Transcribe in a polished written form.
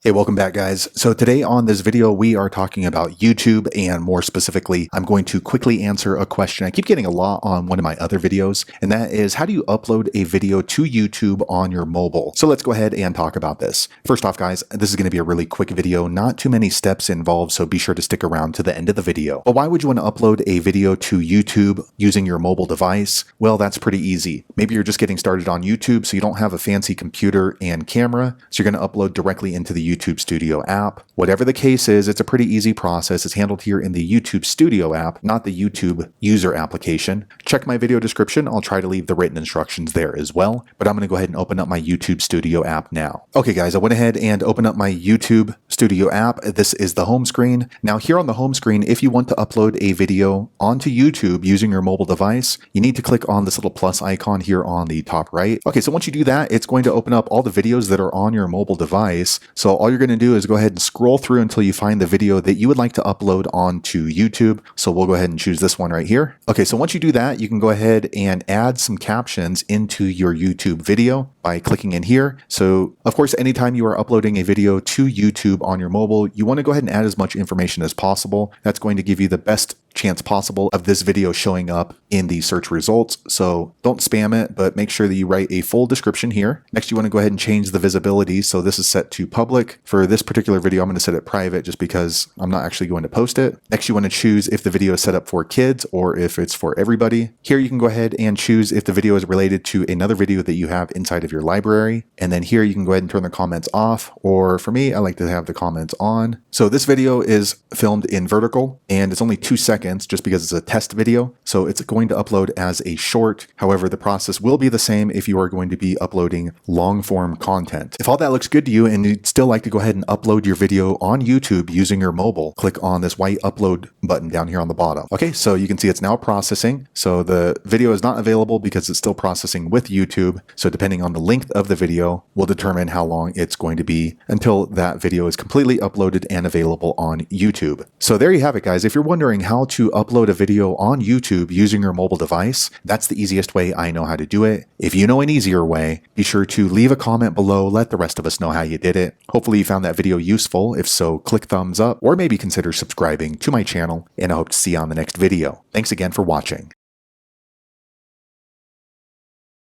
Hey, welcome back guys. So today on this video, we are talking about YouTube, and more specifically, I'm going to quickly answer a question I keep getting a lot on one of my other videos, and that is how do you upload a video to YouTube on your mobile? So let's go ahead and talk about this. First off guys, this is going to be a really quick video, not too many steps involved, so be sure to stick around to the end of the video. But why would you want to upload a video to YouTube using your mobile device? Well, that's pretty easy. Maybe you're just getting started on YouTube, so you don't have a fancy computer and camera, so you're going to upload directly into the YouTube Studio app. Whatever the case is, it's a pretty easy process. It's handled here in the YouTube Studio app, not the YouTube user application. Check my video description. I'll try to leave the written instructions there as well, but I'm going to go ahead and open up my YouTube Studio app now. Okay guys, I went ahead and opened up my YouTube Studio app. This is the home screen. Now here on the home screen, if you want to upload a video onto YouTube using your mobile device, you need to click on this little plus icon here on the top right. Okay, so once you do that, it's going to open up all the videos that are on your mobile device. So all you're going to do is go ahead and scroll through until you find the video that you would like to upload onto YouTube. So we'll go ahead and choose this one right here. Okay, so once you do that, you can go ahead and add some captions into your YouTube video by clicking in here. So of course, anytime you are uploading a video to YouTube on your mobile, you want to go ahead and add as much information as possible. That's going to give you the best chance possible of this video showing up in the search results. So don't spam it, but make sure that you write a full description here. Next, you want to go ahead and change the visibility. So this is set to public. For this particular video, I'm going to set it private just because I'm not actually going to post it. Next, you want to choose if the video is set up for kids or if it's for everybody. Here, you can go ahead and choose if the video is related to another video that you have inside of your library. And then here, you can go ahead and turn the comments off, or for me, I like to have the comments on. So this video is filmed in vertical and it's only 2 seconds just because it's a test video. So it's going to upload as a short. However, the process will be the same if you are going to be uploading long form content. If all that looks good to you and you'd still like to go ahead and upload your video on YouTube using your mobile, click on this white upload button down here on the bottom. Okay, so you can see it's now processing. So the video is not available because it's still processing with YouTube. So depending on the length of the video will determine how long it's going to be until that video is completely uploaded and available on YouTube. So there you have it guys. If you're wondering how to upload a video on YouTube using your mobile device, that's the easiest way I know how to do it. If you know an easier way, be sure to leave a comment below. Let the rest of us know how you did it. Hopefully you found that video useful. If so, click thumbs up or maybe consider subscribing to my channel, and I hope to see you on the next video. Thanks again for watching.